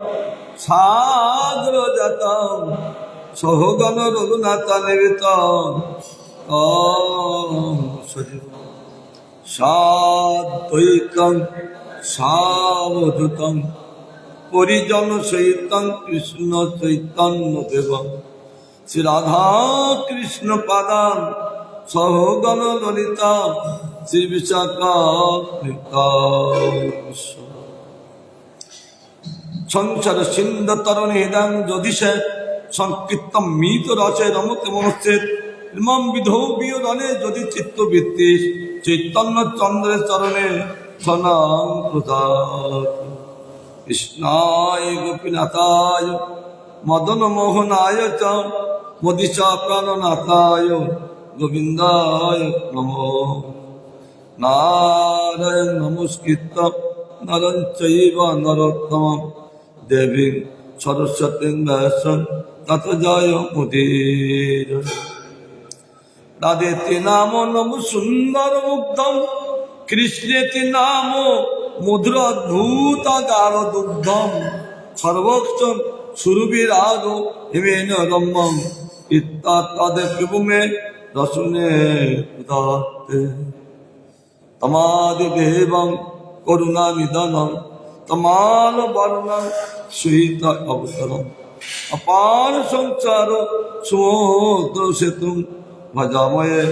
সাগর জাতং সহগণ রঘুনাথ নিবেতং সজীব সাদ্বৈতং সাবধূতং পরিজন সহিতং কৃষ্ণ চৈতন্য দেবং শ্রী রাধা কৃষ্ণ পাদান সহগণ ললিতা শ্রী বিশাখা সংসার সিন্ধ তরণ হৃদং যদিষে সংকীর্তম মিত রচে রমতে মনশ্চেত ইমাম বিধৌ বিয়োদনে যদি চিত্তবৃত্তি চৈতন্য চন্দ্রের চরণে সনাং প্রতাপ কৃষ্ণায় গোপীনাথায় মদন মোহনায় চ মদিশা প্রাণনাথায় গোবিন্দায় নমো নারায়ণ নমস্কৃত নরং চৈব নরোত্তমঃ দেবী সরস্বতী ব্যাসং তত জয় মুদীর রাধেতি নাম নম সুন্দর মুগ্ধম কৃষ্ণেতি নাম মধুর অদ্ভুত গাঢ় দুগ্ধম সর্বক্ষম সুরবিরাগ হিমেন রম্যম ইত্যাদে প্রভুমে রসনে উদাতে তমাদি দেবং করুণা নিধনম তমাল বর্ণং সহিত অবতরম অপার সংসার সমুদ্র সেতু ভজাময়ে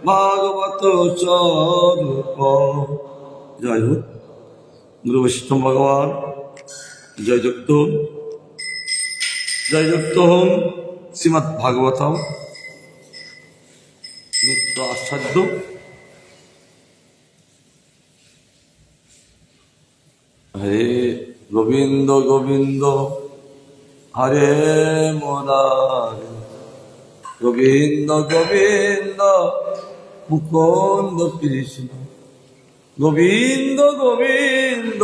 ভাগবত স্বরূপ। জয় হোক গুরু বৈষ্ণব ভগবান, জয়যুক্ত জয়যুক্ত হন শ্রীমৎ ভাগবতম নিত্য আস্বাদ্য। হরে গোবিন্দ গোবিন্দ হরে মুরারি, গোবিন্দ গোবিন্দ মুকুন্দ কৃষ্ণ, গোবিন্দ গোবিন্দ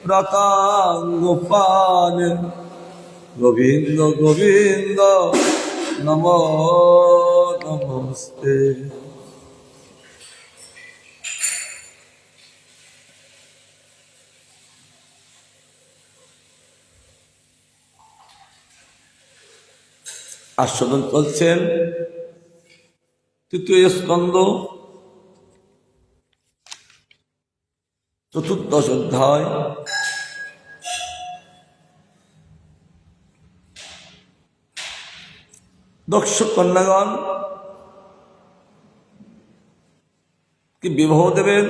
রতাঙ্গপাল, গোবিন্দ গোবিন্দ নমো নমস্তে। আস্বাদন চলছেন তৃতীয় স্কন্ধ চতুর্দশ অধ্যায় দক্ষ কন্যাগণ কি বিবাহ দেবেন,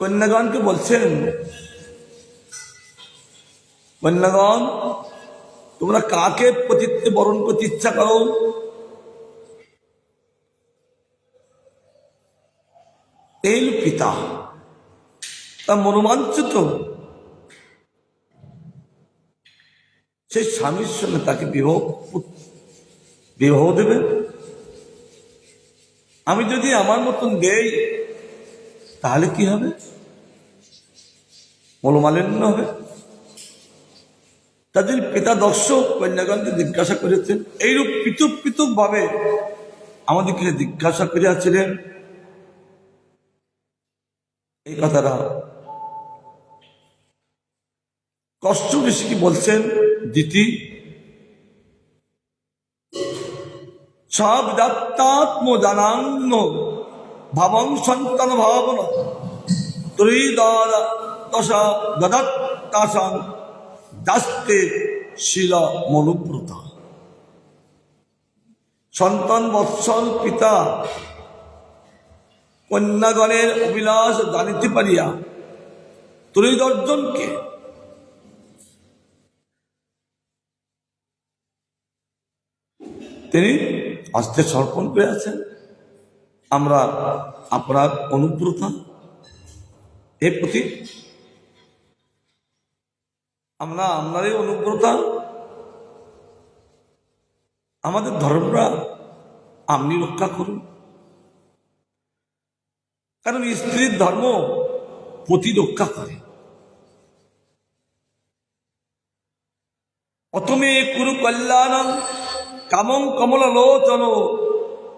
কন্যাগণকে বলছেন কন্যাগণ তোমরা কাকে পতিত্বে বরণ করতে ইচ্ছা করো? এই পিতা তা মনোমাঞ্চিত সেই স্বামীর সঙ্গে তাকে বিবাহ দেবে। আমি যদি আমার মতন দেই তাহলে কি হবে? মনোমালিন্য হবে। তাদের পিতা দক্ষ কন্যাগণকে জিজ্ঞাসা করেছেন, এইরূপ পৃথক পৃথক ভাবে আমাদেরকে জিজ্ঞাসা করিয়াছিলেন। এই কথাটা কষ্ট ঋষি কি বলছেন, দিতি সব দত্তাত্ম জানান্ন ভাবং সন্তান ভাবন ত্রিদশা দদত্তাসাং দাস্তে শিলা মনুব্রতা। সন্তান বৎসল পিতা কন্যাগণের অভিলাষ জানিতে পারিয়া ত্রিদর্জনকে তিনি হস্তে সমর্পণ করে আছেন। আমরা আপনার অনুব্রতা, এর প্রতি আমরা আপনারই অনুব্রতা। আমাদের ধর্মরা আপনি রক্ষা করুন, কারণ স্ত্রীর ধর্ম পতি রক্ষা করে। অতমে কুরু কল্যাণং কামং কমল লোচন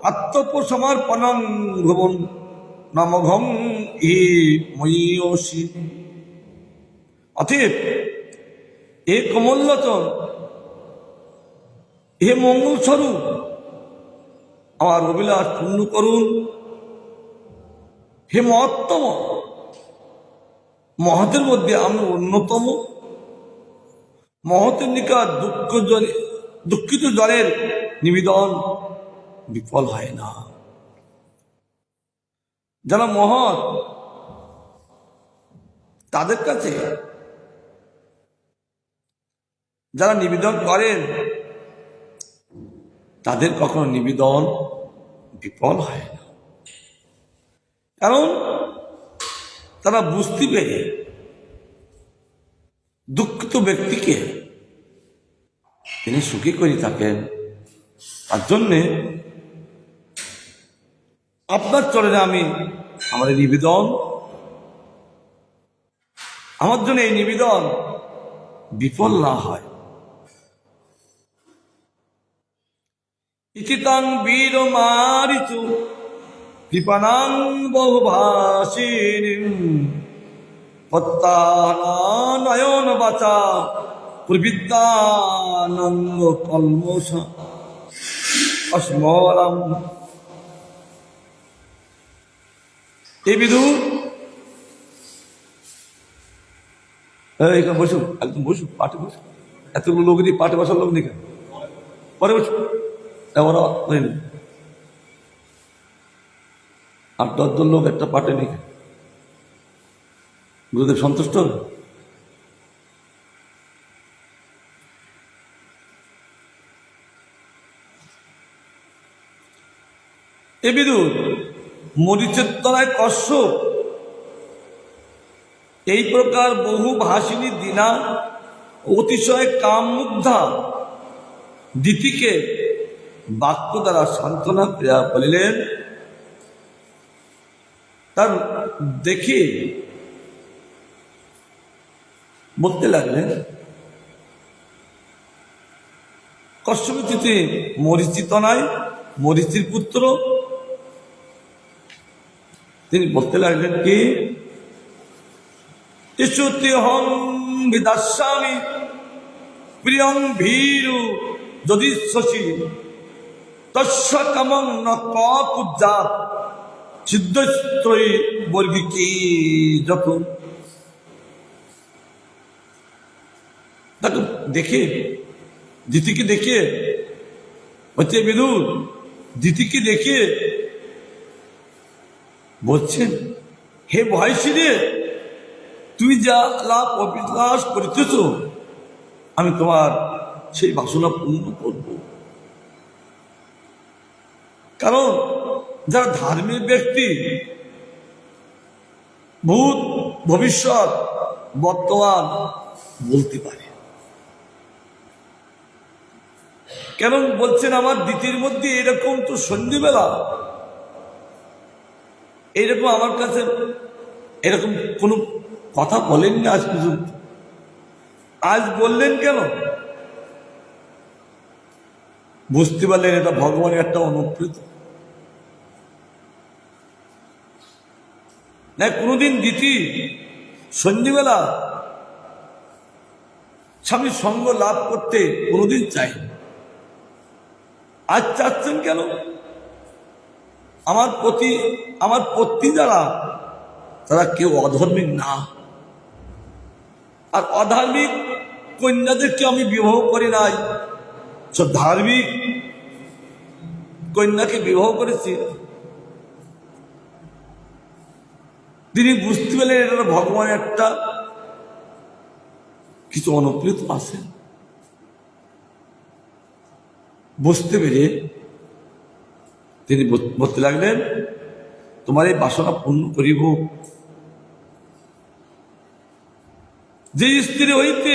আত্মপসমর্পণং ভুবন নমঘং হি ময়ীয়সী। অতএব এ কমললোচন, হে মঙ্গল স্বরূপ, আমার অভিলাষ পূর্ণ করুন। হে মহত্তম, মহতের মধ্যে আমি অন্যতম। মহতের নিকট দুঃখিত জনের নিবেদন বিফল হয় না। যারা মহৎ তাদের কাছে যারা নিবেদন করেন তাদের কখনো নিবেদন বিফল হয় না, কারণ তারা বুঝতে পেরে দুঃখিত ব্যক্তিকে তিনি সুখী করে থাকেন। তার জন্যে আপনার চরণে আমি আমার নিবেদন, আমার জন্য এই নিবেদন বিফল না হয়। ইচিতাং বীর মারিচু কৃপানাং বহুভাষিণীম পত্তানয়ন বাচা প্রবিদ্যানন্দ কলমোষ অস্মরম। এই বিধু এখানে বসুন, একদম বসুন, পাঠে বসুন। এতগুলো লোক দিয়ে পাঠে বসার লোক নেই, পরে বসুন। ওরা হয়নি, 8-10 জন লোক একটা পাঠে নেই। গুরুদেব সন্তুষ্ট? এ বিদুর, মরিচের তলায় কশ্যপ এই প্রকার বহু ভাষিনী দীনা অতিশয় কামমুগ্ধা দিতিকে বাক্য দ্বারা সান্ত্বনা ক্রিয়া বলিলেন। তার দেখে বলতে লাগলেন, কশ্যপ তিথি মরিচি তনায়, মরিচির পুত্র। তিনি বলতে লাগলেন কি, ইসুতিহং বিদাস্যামি প্রিয়ং ভীরু যদি শশী তস্য কামং ন কুজ্জাত সিদ্ধস্ত্রয়ী বর্গিকী যখন। তাকে দেখে, দিতিকে দেখে হচ্ছে বিদুর, দিতিকে দেখে বলছেন, হে ভয়সিরে, তুমি যা লাভ অভিলাষ করিতেছ আমি তোমার সেই বাসনা পূর্ণ করব। কারণ যারা ধার্মিক ব্যক্তি ভূত ভবিষ্যৎ বর্তমান বলতে পারে। কেন বলছেন, আমার দ্বিতীয় মধ্যে এরকম তো সন্ধ্যেবেলা এইরকম আমার কাছে এরকম কোনো কথা বলেননি আজ পর্যন্ত। আজ বললেন কেন? বুঝতে পারলেন এটা ভগবানের একটা অনুপ্রেত। না কোনোদিন দিতি সন্ধ্যেবেলা স্বামীর সঙ্গ লাভ করতে কোনোদিন চাই, আজ চাচ্ছেন কেন? আমার পত্নী যারা, তারা কেউ অধর্মিক না। আর অধার্মিক কন্যাদেরকে আমি বিবাহ করি নাই, সব ধার্মিক কন্যাকে বিবাহ করেছি। তিনি বুঝতে পেলেন এটা ভগবানের একটা কিছু অনুপ্রেত আছে। বুঝতে পেরে তিনি বলতে লাগলেন, তোমার এই বাসনা পূর্ণ করিব। যে স্ত্রী হইতে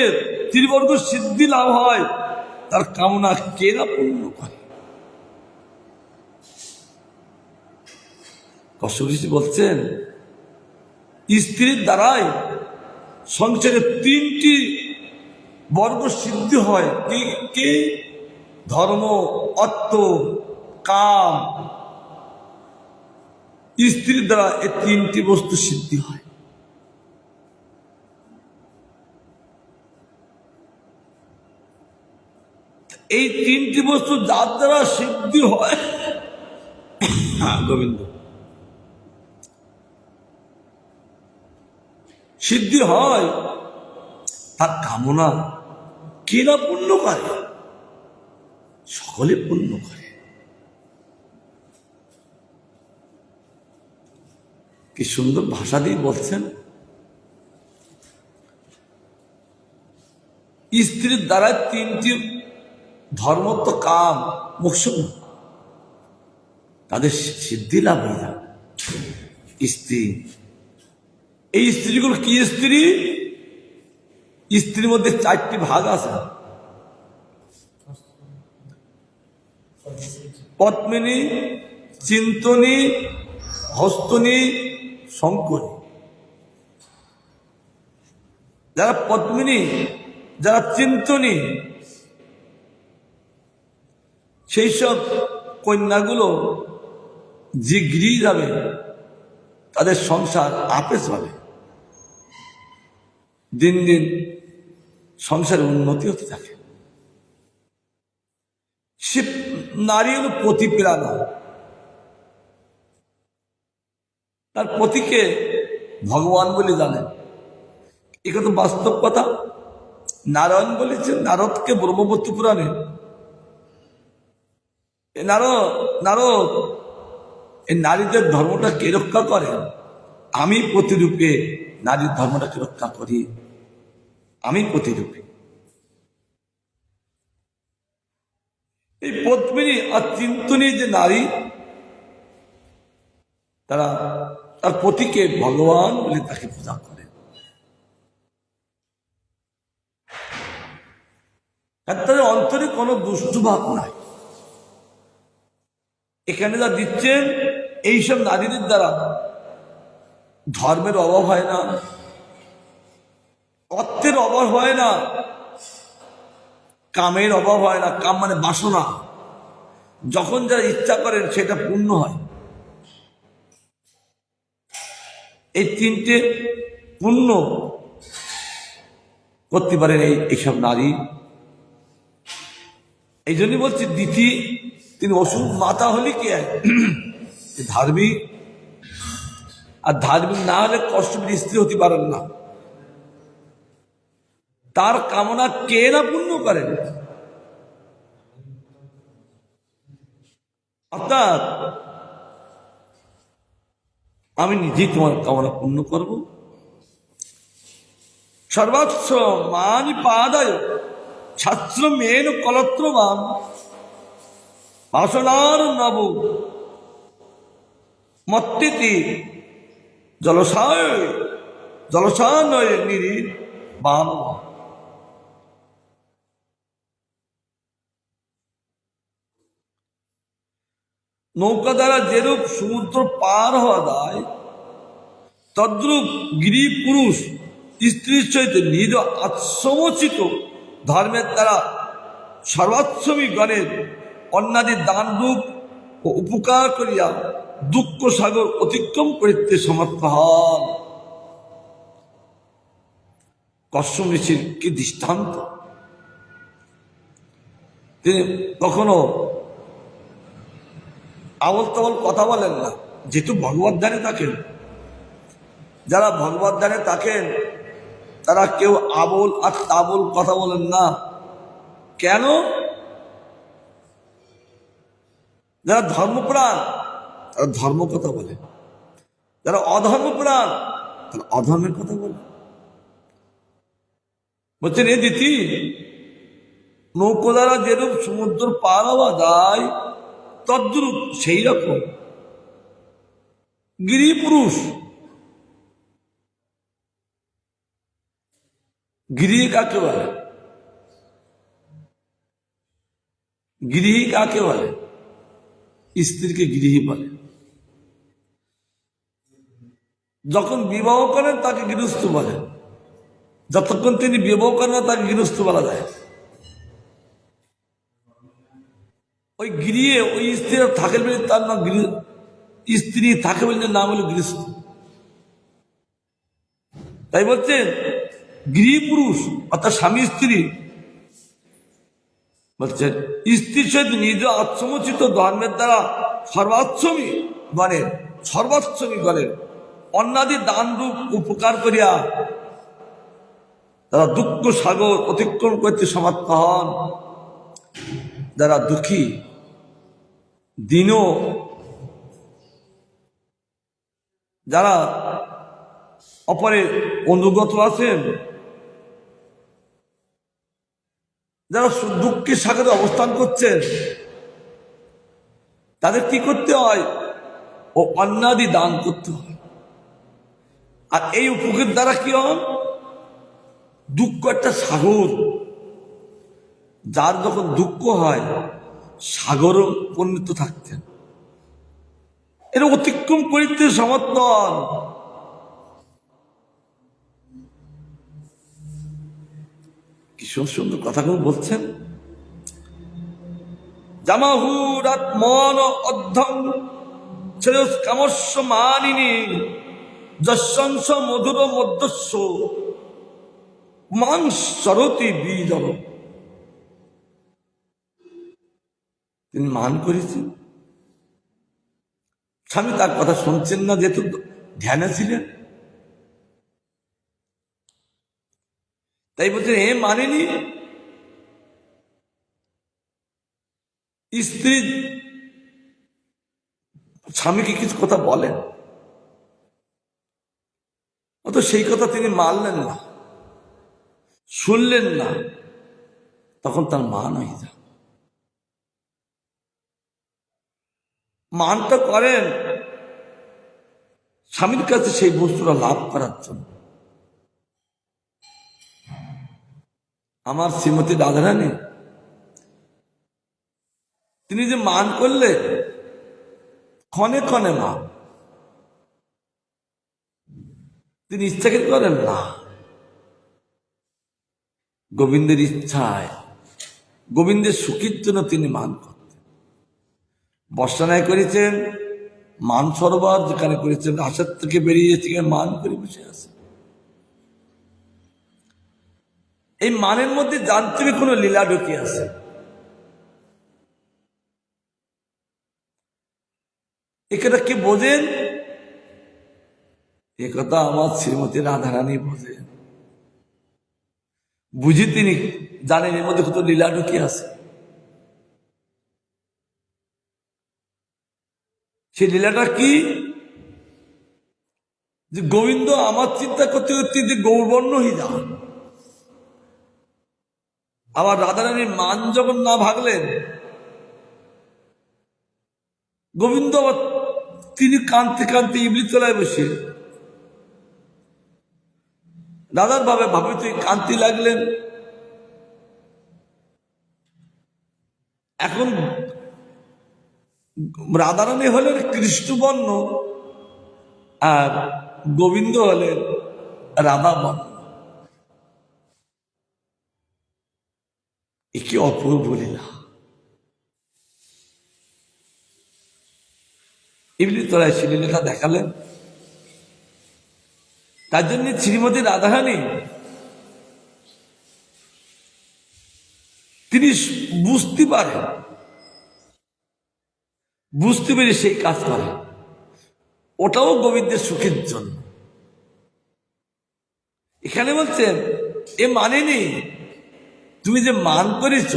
ত্রিবর্গ সিদ্ধি লাভ হয় তার কামনা কে না পূর্ণ করে? কশ্যপ ঋষি বলছেন, স্ত্রীর দ্বারাই সংসারে 3টি বর্গ সিদ্ধি হয়। কি? ধর্ম, অর্থ, কাম। স্ত্রীর দ্বারা এই তিনটি বস্তু সিদ্ধি হয়। এই তিনটি বস্তু যার দ্বারা সিদ্ধি হয়, হ্যাঁ গোবিন্দ, সিদ্ধি হয়, তার কামনা কে না পূর্ণ করে? সকলে পূর্ণ করে। কি সুন্দর ভাষা দিয়ে বলছেন, স্ত্রীর দ্বারা তিনটি ধর্ম তো কাম মোক্ষ, তাদের সিদ্ধি লাভ হয়ে যায়। স্ত্রী, এই স্ত্রীগুলো কি স্ত্রী? স্ত্রীর মধ্যে চারটি ভাগ আছে: পদ্মিনী, চিন্তনী, হস্তনী, শঙ্করী। যারা পদ্মিনী, যারা চিন্তনী, সেই সব কন্যাগুলো যে গৃহে যাবে তাদের সংসার আপে চলে, দিন দিন সংসারের উন্নতি হতে থাকে। সে নারী হল পতিপ্রাণা, তার পতিকে ভগবান বলে জানেন। এটা তো বাস্তব কথা। নারায়ণ বলেছেন নারদকে ব্রহ্মবর্তী পুরাণে, নারদ এই নারীদের ধর্মটা কে রক্ষা করে? আমি প্রতিরূপে নারীর ধর্মটাকে রক্ষা করি, আমি প্রতিরূপে। এই পদ্মিনী আর চিন্তনী যে নারী, তারা তার পতিকে ভগবান বলে তাকে পূজা করে। তাদের অন্তরে কোনো দুষ্ট ভাব নাই। এখানে যা দিচ্ছেন, এইসব নারীদের দ্বারা ধর্মের অভাব হয় না, অর্থের অভাব হয় না, কামের অভাব হয় না। কাম মানে বাসনা, যখন যারা ইচ্ছা করেন সেটা পূর্ণ হয়। এই তিনটে পূর্ণ করতে পারেন এইসব নারী। এই জন্যই বলছি দিতি তিনি ওষুধ মাতা হলে কি ধার্মিক, আর ধার্মিক না হলে কষ্ট স্ত্রী হতে পারেন না। তার কামনা কে না পূর্ণ করেন? অর্থাৎ আমি নিজেই তোমার কামনা পূর্ণ করব। সর্বাচ্ছ মানি পাদায় ছাত্র মেন কলত্রবান বাসনার নব মত্তিতি জলসায় নিরি বান। নৌকা দ্বারা যেরূপ সমুদ্র পার হওয়া যায়, তদ্রূপ গিরি পুরুষ স্ত্রীর সহিত নিজ আশ্রমোচিত ধর্মের দ্বারা সর্বাশ্রমী গণের অন্যাদি দান রূপ ও উপকার করিয়া দুঃখ সাগর অতিক্রম করিতে সমর্থ হন। কশ্যপ ঋষির কি দৃষ্টান্ত! তিনি কখনো আবল তাবল কথা বলেন না, যেহেতু ভগবত ধ্যানে থাকেন। যারা ভগবত ধ্যানে থাকেন তারা কেউ আবল আর তাবল কথা বলেন না। কেন? যারা ধর্মপ্রাণ তারা ধর্ম কথা বলে, যারা অধর্মপ্রাণ তারা অধর্মের কথা বলে। বলছেন এ দিতি, নৌকো দ্বারা যেরূপ সমুদ্র পার হওয়া যায় তদ্রূপ সেই রকম গিরি পুরুষ। গিরি কাকে বলে? গৃহী কাকে বলে? স্ত্রীকে গৃহী বলে। যখন বিবাহ করেন তাকে গৃহস্থ বলে, যতক্ষণ তিনি বিবাহ করেন না তাকে গৃহস্থ বলা যায়। ওই গৃহে ওই স্ত্রী থাকেন বলে তার নাম স্ত্রী থাকে বললে নাম হলো গৃহস্থ। তাই বলছেন গৃহপুরুষ অর্থাৎ স্বামী স্ত্রী বলছেন স্ত্রীর সহিত নিজ আত্মোচিত ধর্মের দ্বারা সর্বাচ্ছমী গণের অন্যাদি দান রূপ উপকার করিয়া তারা দুঃখ সাগর অতিক্রম করতে সমর্থ হন। যারা দুঃখী দীন, যারা অপরের অনুগত আছেন, যারা দুঃখের সাগরে অবস্থান করছেন, তাদের কি করতে হয়? ও অন্যাদি দান করতে হয়। আর এই উপকার দ্বারা কি হন? দুঃখ একটা সাগর, যার যখন দুঃখ হয় সাগরও পরিণত থাকতেন, এর অতিক্রম করিতে সমর্থন। কি সুন্দর কথাগুলো বলছেন। জামাহুরাত মন অধ্যম শ্রেয়স কামস্য মানিনী যশংস মধুর মধ্যস্য মাং সরতি বীজর। তিনি মান করেছেন, স্বামী তার কথা শুনছেন না, যেহেতু ধ্যানে ছিলেন। তাই বলছেন হে মানিনি, স্ত্রী স্বামীকে কিছু কথা বলেন, অত সেই কথা তিনি মানলেন না, শুনলেন না, তখন তার মান হয়ে যায়। মানটা করেন স্বামীর কাছে সেই বস্তুটা লাভ করার জন্য। আমার শ্রীমতী রাধারানী তিনি যে মান করলেন, ক্ষণে ক্ষণে মান, তিনি ইচ্ছাকে করেন না, গোবিন্দের ইচ্ছায়, গোবিন্দের সুখীর জন্য তিনি মান করতেন। বর্ষানায় করেছেন মান সরোবর, যেখানে করেছেন আশার থেকে বেরিয়ে থেকে মান করে বসে আছে। এই মানের মধ্যে যান্ত্রিক কোনো লীলা ঢুকে আছে। এখানে কি বোঝেন? এ কথা আমার শ্রীমতী রাধারানী বোঝেন, বুঝি তিনি জানেন এর মধ্যে কত লীলা ঢুকে আছে। সেই লীলাটা কি? যে গোবিন্দ আমার চিন্তা করতে করতে যে গৌরবর্ণ হয়ে যান, আবার রাধারানীর মান যখন না ভাগলেন, গোবিন্দ আবার তিনি কাঁদতে কাঁদতে ইবলি তলায় বসে রাধার ভাবে ভাবিত কান্তি লাগলেন। এখন রাধারানী হলেন কৃষ্ণবর্ণ আর গোবিন্দ হলেন রাধা বর্ণ। এ কি অপূর্ব লীলা! ইবলি তলায় সে লীলাটা দেখালেন। তার জন্য শ্রীমতী রাধারানী তিনি বুঝতে পারেন, বুঝতে পেরে সেই কাজ করেন, ওটাও গোবিন্দের সুখের জন্য। এখানে বলছেন এ মানেনি তুমি যে মান করেছ,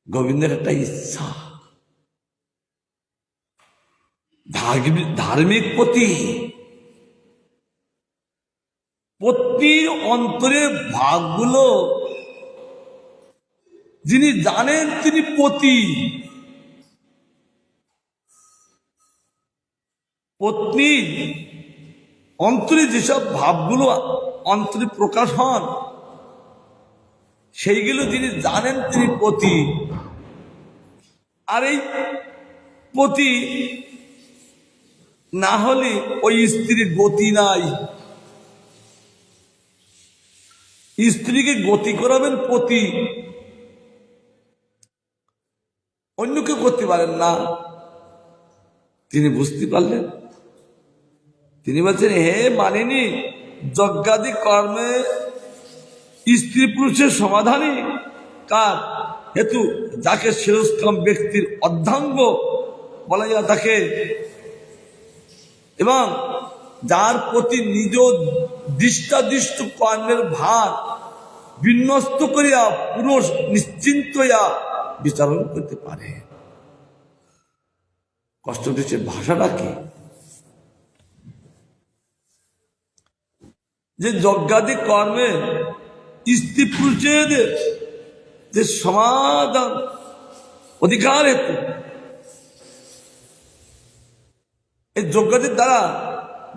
গোবিন্দের একটা ইচ্ছা, ধার্মিক পত্নীর অন্তরের ভাগগুলো যিনি জানেন তিনি পতি। পত্নীর অন্তরে যেসব ভাবগুলো অন্তরে প্রকাশ হন, সেইগুলো যিনি জানেন তিনি পতি। আর এই পতি না হলে ওই স্ত্রীর গতি নাই। স্ত্রীকে গতি করাবেন পতি, অন্য কেউ করতে পারেন না। তিনি বুঝতে পারলেন, তিনি বলছেন, হে মানিনি, যজ্ঞাদি কর্মে স্ত্রী পুরুষের সমাধানই কার হেতু, যাকে শিরস্কাম ব্যক্তির অর্ধাঙ্গ বলা যায় তাকে, এবং যার প্রতি নিজ দৃষ্টাদৃষ্ট কর্মের ভার বিন্যস্ত করিয়া পুরুষ নিশ্চিন্ত হইয়া বিচারণ করতে পারে। কষ্ট দিচ্ছে ভাষাটা কি, যে যজ্ঞাদি কর্মে স্ত্রী পুরুষের যে সমাধান অধিকার হেতু, এই যজ্ঞাদির দ্বারা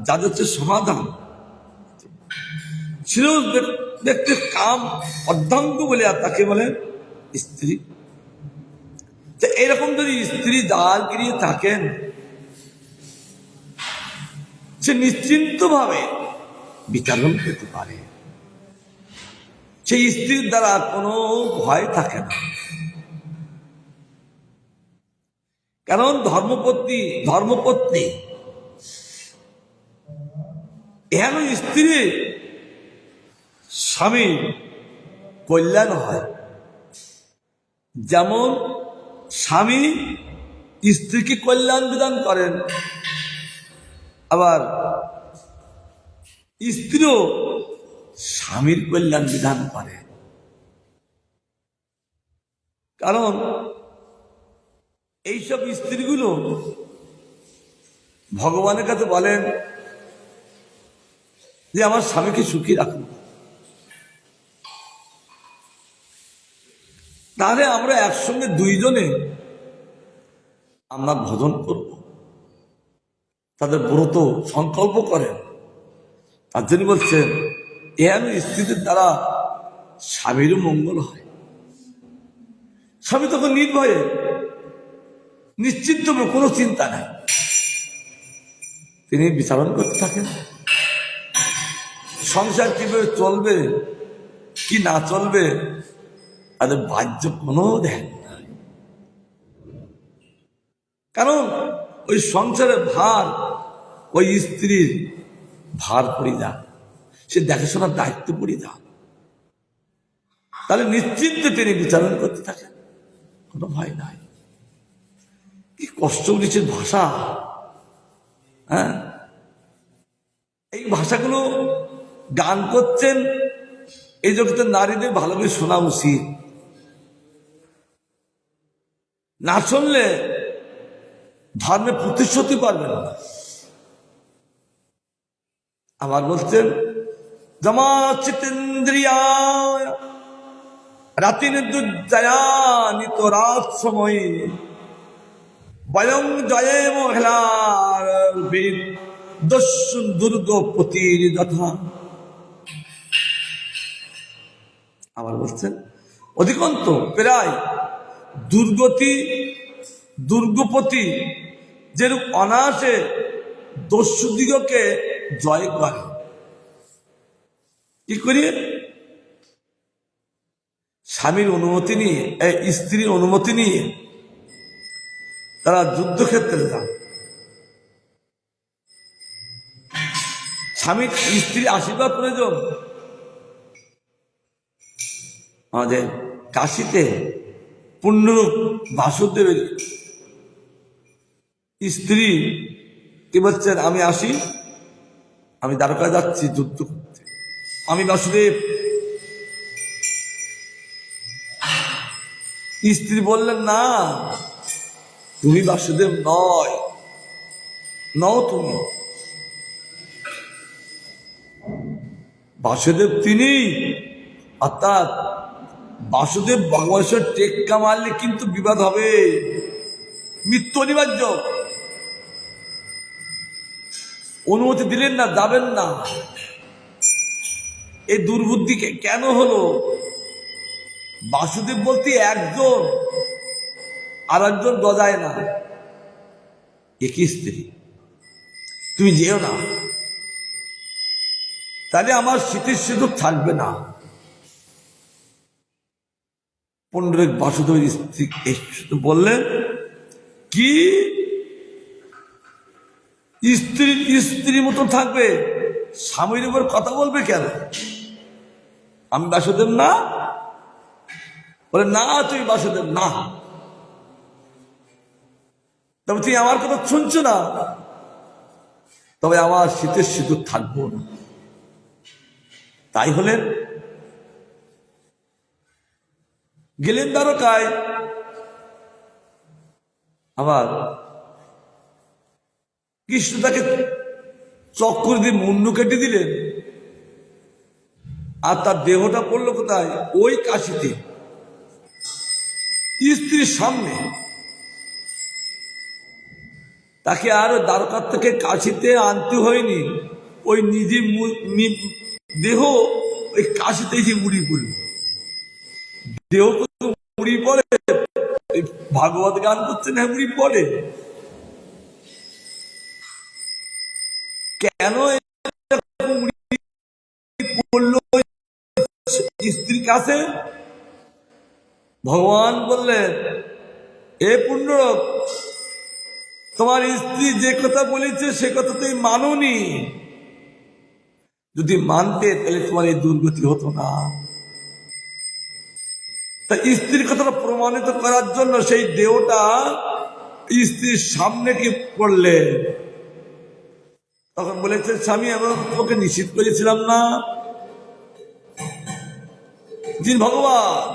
যাদের হচ্ছে সমাধান ছিল ব্যক্তির কাম অর্ধাঙ্গ বলে, আর তাকে বলেন স্ত্রী। এরকম যদি স্ত্রী দ্বার গিরিয়ে থাকেন, সে নিশ্চিন্ত ভাবে বিচারণ করতে পারে, সেই স্ত্রীর দ্বারা কোনো ভয় থাকে না। কারণ ধর্মপত্নী এহেন স্ত্রী স্বামী কল্যাণ হয়, যেমন স্বামী স্ত্রীকে কল্যাণ বিধান করেন, আবার স্ত্রীও স্বামীর কল্যাণ বিধান করে। কারণ এইসব স্ত্রীগুলো ভগবানের কাছে বলেন যে আমার স্বামীকে সুখী রাখুন, তাহলে আমরা একসঙ্গে দুইজনে আমরা ভজন করব। তাদের ব্রত সংকল্প করেন, তার জন্য বলছেন এহেন স্ত্রীদের দ্বারা স্বামীরও মঙ্গল হয়। স্বামী তখন নির্ভয়ে নিশ্চিন্ত, কোনো চিন্তা নাই, তিনি বিচারণ করতে থাকেন সংসার কিভাবে চলবে কি না চলবে, তাদের বাহ্য কোনো ধ্যান নাই। কারণ ওই সংসারের ভার ওই স্ত্রীর ভার পড়ে যান, সে দেখাশোনার দায়িত্ব পড়ে যান, তাহলে নিশ্চিন্তে তিনি বিচারণ করতে থাকেন, কোনো ভয় নাই। কি কষ্ট নিচের ভাষা, হ্যাঁ, এই ভাষাগুলো গান করছেন এই জগতের নারীদের ভালো করে শোনা উচিত। না শুনলে ধর্মে প্রতিশ্রুতি পারবেন না। আবার বলছেন জমাচিতেন্দ্রিয়া রাতিন দুর্জয়ানিত রাত সময়ে বয়ং জয়ে মহিলার দস্যু দুর্গপতির যথা। আবার বলছেন অধিকন্ত প্রায় দুর্গপতি যেরূপ অনায়াসে দস্যুদিগকে জয় করে। কি করিয়ে? স্বামীর অনুমতি নিয়ে, স্ত্রীর অনুমতি নিয়ে তারা যুদ্ধক্ষেত্রে যান। স্বামীর স্ত্রীর আশীর্বাদ প্রয়োজন। আমাদের কাশীতে পুণ্যরূপ বাসুদেবের স্ত্রী কি বলছেন, আমি আসি, আমি দ্বারকা যাচ্ছি যুদ্ধ করতে, আমি বাসুদেব। স্ত্রী বললেন না, তুমি বাসুদেব নও তুমি বাসুদেব তিনি, অর্থাৎ বাসুদেব ভগবানের টেক্কা মারলে কিন্তু বিবাদ হবে, মৃত্যু অনিবার্য। অনুমতি দিলেন না, যাবেন না। এই দুর্বুদ্ধি কেন হলো? বাসুদেব বলতে একজন, আর একজন গজায় না, একই স্ত্রী, তুমি যেও না, তাহলে আমার স্মৃতির সুযোগ থাকবে না। পণ্ডিত বাসুদেবের স্ত্রী বললেন কি স্ত্রী মতো থাকবে, স্বামীর উপর কথা বলবে কেন? আমি বাসুদেব না? বলে না, তুই বাসুদেব না, তবে তুই আমার কথা শুনছো না, তবে আমার শীতের সিঁদুর থাকবো না। তাই হলেন, গেলেন দ্বারকায়। আবার কৃষ্ণ তাকে চক্কর দিয়ে মুন্ডু কেটে দিলেন, আর তার দেহটা পড়লো কোথায়? ওই কাশিতে, স্ত্রীর সামনে। তাকে আর দ্বারকার থেকে কাশিতে আনতে হয়নি, ওই নিজে দেহ ওই কাশিতে এসে মুড়ি পড়ল। দেহ মুড়ি পড়ে, ভাগবত গান করছে না, মুড়ি পড়ে কেন? পড়লো স্ত্রীর কাছে। ভগবান বললেন, এ পুণ্যরূপ, তোমার স্ত্রী যে কথা বলেছে সে কথা তুমি মানোনি। যদি মানতে তাহলে তোমার এই দুর্গতি হতো না। তা স্ত্রীর কথাটা প্রমাণিত করার জন্য সেই দেহটা স্ত্রীর সামনে কি পড়লে, তখন বলেছে, স্বামী আমি তোকে নিষিদ্ধ করেছিলাম না? যিনি ভগবান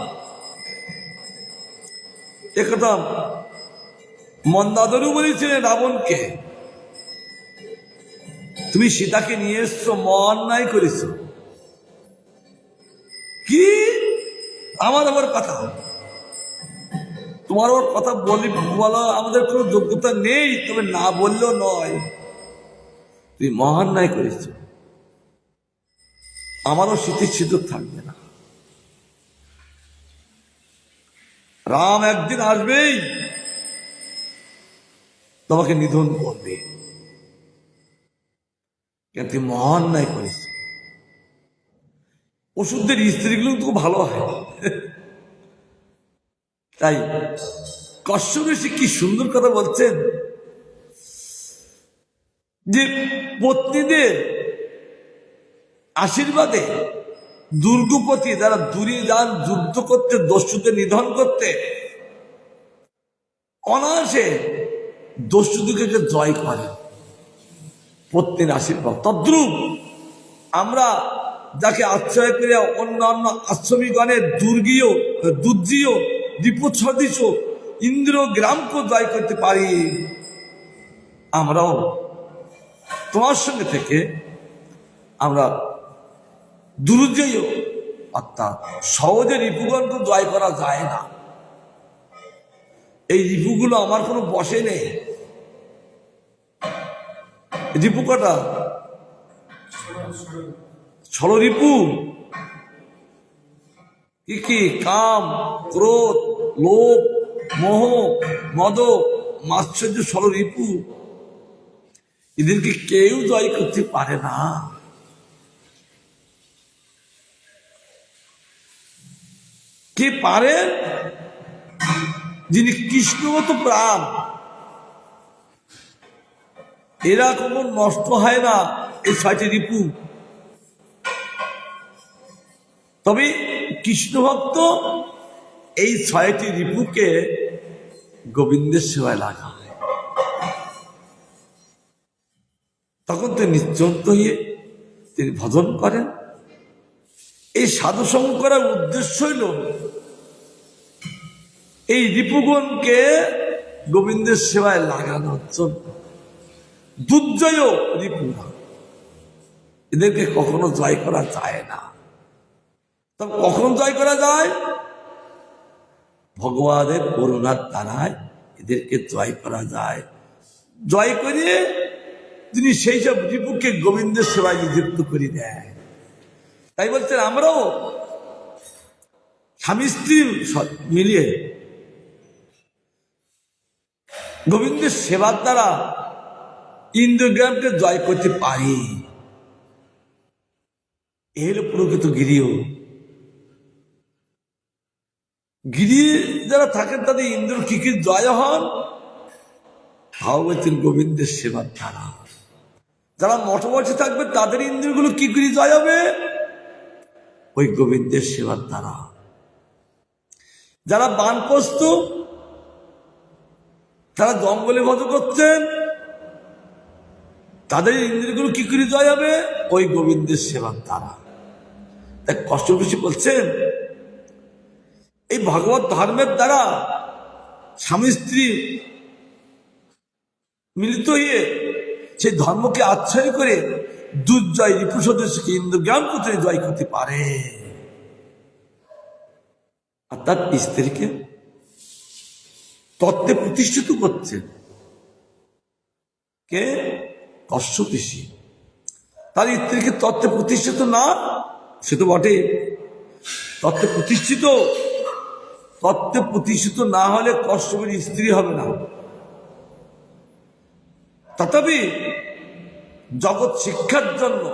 একথা মন্দাদরু বলেছিলেন রাবণকে, তুমি সীতাকে নিয়ে এসছো, অন্যায় করেছো। কি আমার আবার কথা, তোমার ওর কথা বলা আমাদের কোনো যোগ্যতা নেই, তবে না বললেও নয়, তুমি মহান্যায় করেছ, আমারও শীতের সিঁদুর থাকবে না। রাম একদিন আসবেই, তোমাকে নিধন করবে, কেন তুমি মহান্যায় করেছ। ওষুধের স্ত্রীগুলো তো ভালো হয়। তাই কশ্যপ ঋষি কি সুন্দর কথা বলছেন, যে পত্নীদের আশীর্বাদে দুর্গপতি যারা দূরে যান যুদ্ধ করতে, দস্যুদের নিধন করতে, অনায়াসে দস্যুদিকে জয় করে পত্নীর আশীর্বাদ। তদ্রূপ আমরা যাকে আশ্রয় করে অন্যান্য আশ্রমীগণের দুর্গীয় বিপদ সদৃশ ইন্দ্র গ্রামকে জয় করতে পারি, আমরাও তোমার সঙ্গে থেকে আমরা দুর্জয়, অর্থাৎ সহজে রিপুগণকে জয় করা যায় না। এই রিপুগুলো আমার কোনো বসে নেই। রিপু কটা? ষড় রিপু। কি কি? কাম, ক্রোধ, লোভ, মোহ, মদ, মাৎসর্য, ষড় রিপু। এদেরকে কেউ জয় করতে পারে না। কে পারে? যিনি কৃষ্ণগত প্রাণ। এরা কোনো নষ্ট হয় না, এই 6টি রিপু। তবে কৃষ্ণ ভক্ত এই 6টি রিপুকে গোবিন্দের সেবায় লাগায়, তখন তিনি নিশ্চন্ত হয়ে তিনি ভজন করেন। এই সাধুসঙ্গ করার উদ্দেশ্য হইল এই রিপুগণকে গোবিন্দের সেবায় লাগানোর জন্য। দুর্জয় রিপুরা, এদেরকে কখনো জয় করা যায় না। তবে কখন জয় করা যায়? ভগবানের করুণার দ্বারায় এদেরকে জয় করা যায়। জয় করে তিনি সেই সব রিপুকে গোবিন্দের সেবায় নিযুক্ত করে দেয়। তাই বলছেন আমরাও স্বামী স্ত্রী মিলিয়ে গোবিন্দের সেবার দ্বারা ইন্দ্রগ্রামকে জয় করতে পারি। এ হল প্রকৃত গিরিও। গিরি যারা থাকেন তাদের ইন্দ্র কি জয় হন? ভাগবতীর গোবিন্দের সেবার দ্বারা। যারা মঠবাসী থাকবে তাদের ইন্দ্রিয়গুলো কি করে জয় হবে? ওই গোবিন্দের সেবার দ্বারা। যারা বানপ্রস্থ, তারা জঙ্গলে ভজ করছেন, তাদের ইন্দ্রিয়গুলো কি করে জয় হবে? ওই গোবিন্দের সেবার দ্বারা। তাই কষ্ট বেশি বলছেন এই ভগবত ধর্মের দ্বারা স্বামী স্ত্রী মিলিত হয়ে সেই ধর্মকে আচ্ছাই করে দুর্জয় রিপুসদস্যকে ইন্দ্র জ্ঞান করতে জয় করতে পারে। আর তার স্ত্রীকে তত্ত্বে প্রতিষ্ঠিত করছে কে? কশ্যপ ঋষি। তার স্ত্রীকে তত্ত্বে প্রতিষ্ঠিত না, সে তো বটে, তত্ত্বে প্রতিষ্ঠিত না হলে কশ্যপের স্ত্রী হবে না। তথাপি জগৎ শিক্ষার জন্য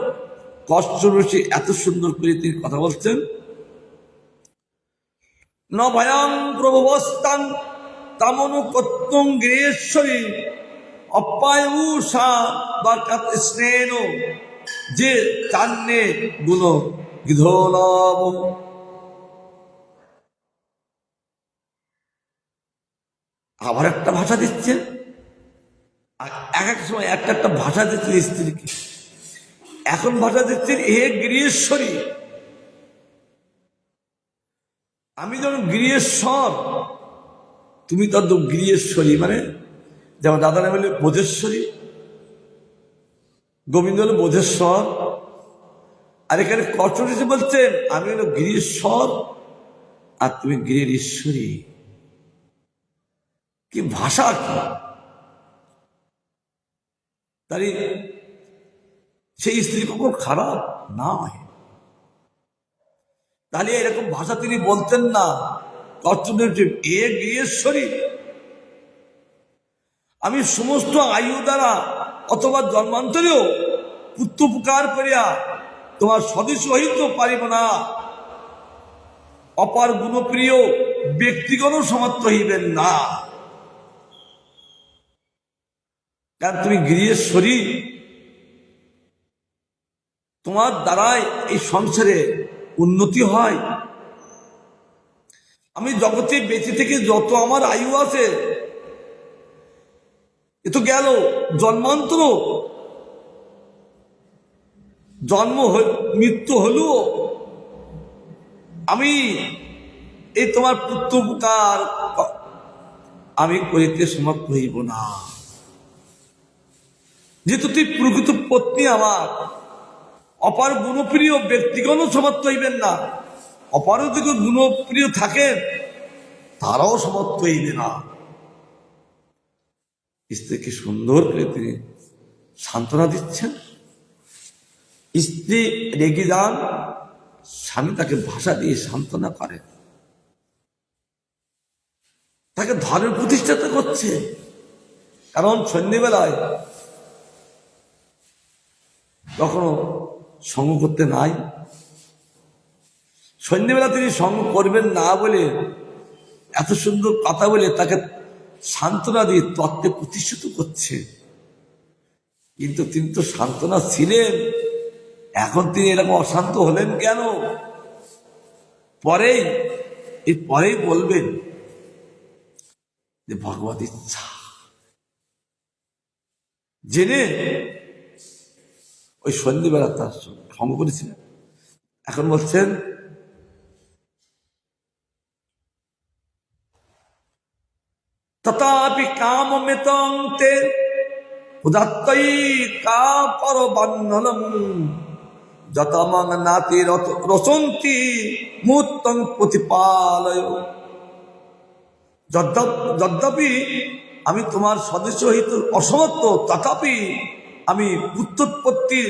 কশ্যপ ঋষি এত সুন্দর করে তিনি কথা বলছেন। ন ভয়াং প্রভবস্তাং তামনু কত্তং গৃহেশ্বরী অপ্যায়ুষা বা স্নেন যে চান্নে গুণ গিধোলব। আবার একটা ভাষা দিচ্ছেন, এক এক সময় একটা ভাষা দিচ্ছেন স্ত্রীকে। এখন ভাষা দিচ্ছেন হে গৃহেশ্বরী, আমি যেমন গৃহেশ্বর, তুমি তত গৃহেশ্বরী। মানে যেমন দাদা নাম হলো বোধেশ্বরী, গোবিন্দ হলো বোধেশ্বর। আর এখানে কষ্ট এসে বলছেন আমি হলো গৃহেশ্বর আর তুমি গৃহের ঈশ্বরী। কি ভাষা! কি তাই সেই স্ত্রী কখনো খারাপ নয়। তাহলে এরকম ভাষা তিনি বলতেন না। এ গৃহেশ্বরী, আমি সমস্ত আয়ু দ্বারা অথবা জন্মান্তরেও পুত্র উপকার করিয়া তোমার সদস্য হইতে পারিব না। অপার গুণপ্রিয় ব্যক্তিগণ সমর্থ হইবেন না, কারণ তুমি গৃহেশ্বরী। তোমার দ্বারাই এই সংসারে উন্নতি হয়। আমি জগতে বেঁচে থেকে যত আমার আয়ু আছে এ তো গেল জন্মান্তর, মৃত্যু হলো, আমি এই তোমার পুত্র উপকার আমি করিতে সমর্থ হইব না। যেহেতু তুই প্রকৃত পত্নী আমার, অপার গুণপ্রিয় ব্যক্তিগণ সমর্থ হইবেন না। অপার যদি গুণপ্রিয় থাকেন তারাও সমর্থ হইবে না। স্ত্রীকে সুন্দর করে তিনি সান্ত্বনা দিচ্ছেন। স্ত্রী রেগে যান, স্বামী তাকে ভাষা দিয়ে সান্ত্বনা করেন, তাকে ধর্মের প্রতিষ্ঠাতা করছে। কারণ সন্ধ্যেবেলায় কখনো সঙ্গ করতে নাই, সন্ধ্যেবেলা তিনি সঙ্গ করবেন না বলে এত সুন্দর কথা বলে তাকে সান্ত্বনা দিয়ে তত্ত্বে প্রতিষ্ঠিত করছে। কিন্তু তিনি তো সান্ত্বনা ছিলেন, এখন তিনি এরকম অশান্ত হলেন কেন? পরেই বলবেন যে ভগবত ইচ্ছা জেনে ওই সন্ধ্যেবেলা তার সঙ্গ করেছিলেন। এখন বলছেন তথাপি কাম মেতংতে উদাত্তই কা পর বন্ধনম যতমং নাতি রসন্তি মুত্তং প্রতিপালয়। যদ্যপি আমি তোমার সদস্য হইতে অসমর্থ, তথাপি আমি পুত্রোৎপত্তির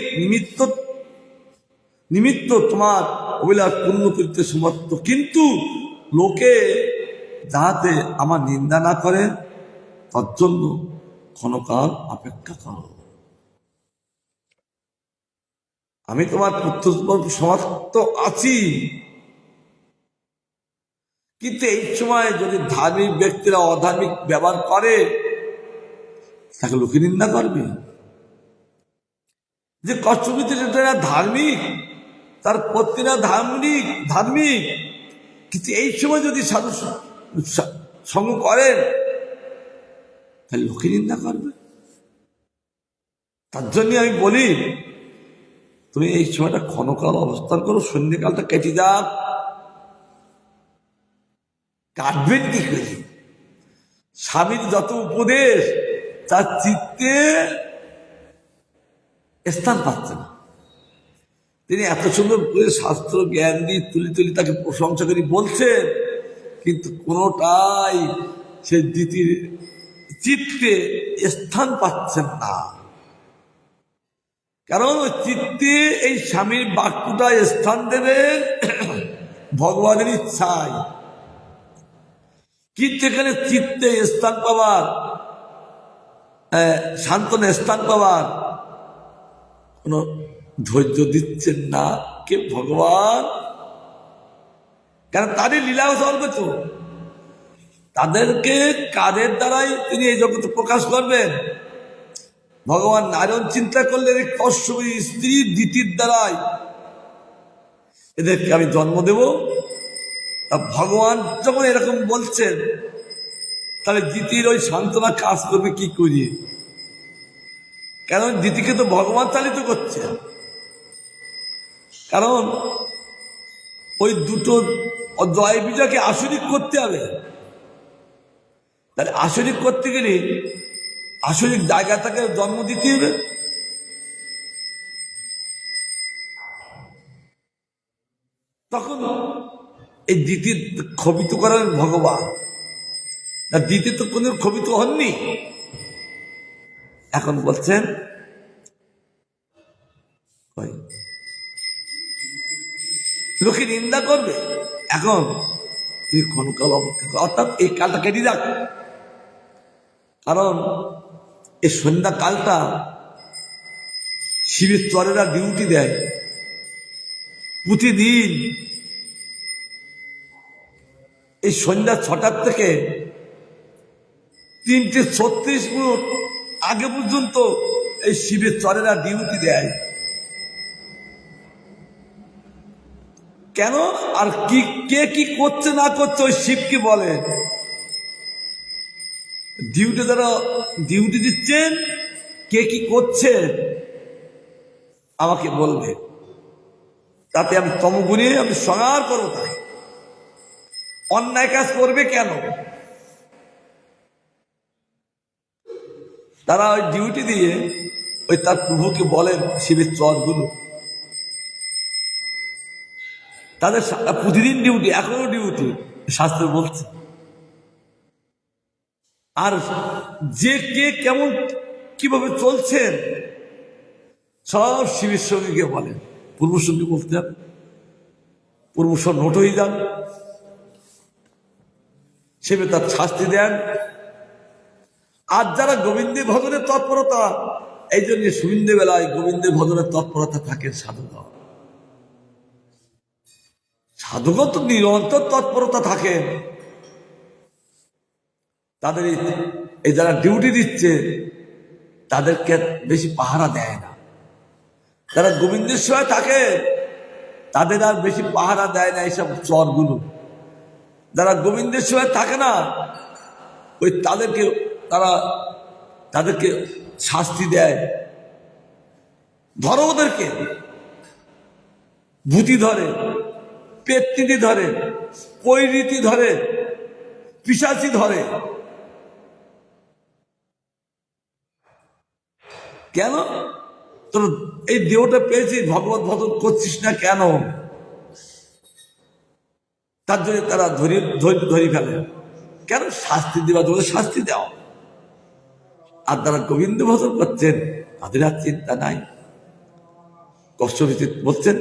নিমিত্ত তোমার অভিলাষ পূর্ণ করিতে সমর্থ। কিন্তু লোকে যাহাতে আমার নিন্দা না করে তার জন্য ক্ষণকাল অপেক্ষা করো। আমি তোমার পুত্র সমর্থ আছি, কিন্তু এই সময় যদি ধার্মিক ব্যক্তিরা অধার্মিক ব্যবহার করে তাকে লোকে নিন্দা করবে। যে কষ্ট পেতে ধার্মিক, তার পত্নীরা ধার্মিক ধার্মিক, কিন্তু এই সময় যদি সাধু সঙ্গ করেন তাহলে লোকে নিন্দা করবে। তার জন্য আমি বলি, তুমি এই সময়টা ক্ষণকাল অবস্থান করো, সন্ধ্যেকালটা কেটে যাক। কাটবেন কি করে? স্বামীর যত উপদেশ তার চিত্তে স্থান পাচ্ছে না। তিনি এত সুন্দর করে শাস্ত্র জ্ঞান দিয়ে তুলি তুলি তাকে প্রশংসা করি বলছেন, কিন্তু কোনোটাই সে দ্বিতীয় চিত্তে স্থান পাচ্ছেন না। কারণ চিত্তে এই স্বামীর বাক্যটা স্থান দেবেন ভগবানের ইচ্ছায়, কিন্তু এখানে চিত্তে স্থান পাওয়ার, শান্তনা স্থান পাওয়ার কোন ধৈর্য দিচ্ছেন না কে? ভগবান। কারণ তাদের লীলাও চলবে তো, তাদেরকে কাদের দ্বারাই তিনি এই জগতে প্রকাশ করবেন? ভগবান নারায়ণ চিন্তা করলেন এই কশ্যপের স্ত্রী দিতির দ্বারাই এদেরকে আমি জন্ম দেব। ভগবান যখন এরকম বলছেন, তাহলে দিতির ওই সান্ত্বনা কাজ করবে কি করি? কারণ দিতিকে তো ভগবান চালিত করছে। কারণ ওই দুটো জয় বিজয়কে আসরিক করতে হবে। তাহলে আসরিক করতে গেলে আসরিক জায়গা তাকে জন্ম দিতে হবে। তখন এই দ্বিতীয় ক্ষোভিত করেন ভগবান, না দ্বিতীয় তো কোন ক্ষোভিত হননি। এখন বলছেন লোকে নিন্দা করবে, এখন তুই ক্ষণকাল অপেক্ষা কর, অর্থাৎ এই কালটা কেটে যাক। কারণ এই সন্ধ্যা কালটা শিবের চরেরা ডিউটি দেয় প্রতিদিন। এই সন্ধ্যা 6টার থেকে 3:36 আগে পর্যন্ত এই শিবের চরেরা ডিউটি দেয়। কেন? আর কি কে কি করছে না করছে ওই শিবকে বলে। ডিউটি যারা ডিউটি দিচ্ছেন, কে কি করছে আমাকে বলবে, তাতে আমি তমগুণে আমি সংহার করবো। তাই অন্যায় কাজ করবে কেন? তারা ওই ডিউটি দিয়ে ওই তার প্রভুকে বলেন শিবের চরগুলো, তাদের প্রতিদিন ডিউটি, এখনো ডিউটি, শাস্ত্র বলছে। আর যে কে কেমন কিভাবে চলছেন সব শিবের সঙ্গে গিয়ে বলেন। পূর্বর সঙ্গে বলতে যান, পূর্বসর নোট হয়ে যান, শিবে তার শাস্তি দেন। আর যারা গোবিন্দের ভজনের তৎপরতা, এই জন্য সন্ধ্যে বেলায় গোবিন্দের ভজনের তৎপরতা থাকেন সাধুগণ। সাধুগণ তো নিরন্তর তৎপরতা থাকেন। তাদের এই যারা ডিউটি দিচ্ছে তাদেরকে বেশি পাহারা দেয় না। যারা গোবিন্দের সেবায় থাকে তাদের আর বেশি পাহারা দেয় না এইসব চরগুলো। যারা গোবিন্দের সেবায় থাকে না, ওই তাদেরকে শাস্তি দেয়। ধরো ওদেরকে, ভূতি ধরে, পেত্তিনি ধরে, পৈরীতি ধরে, পিশাচি ধরে। কেন? তোর এই দেহটা পেয়েছিস, ভগবত ভজন করছিস না কেন? তার জন্য তারা ধরি ফেলে। কেন? শাস্তি দেওয়া, তোদের শাস্তি দেওয়া। আর তারা গোবিন্দ ভজন করছেন, তাদের আর চিন্তা নাই। কষ্ট বলছেন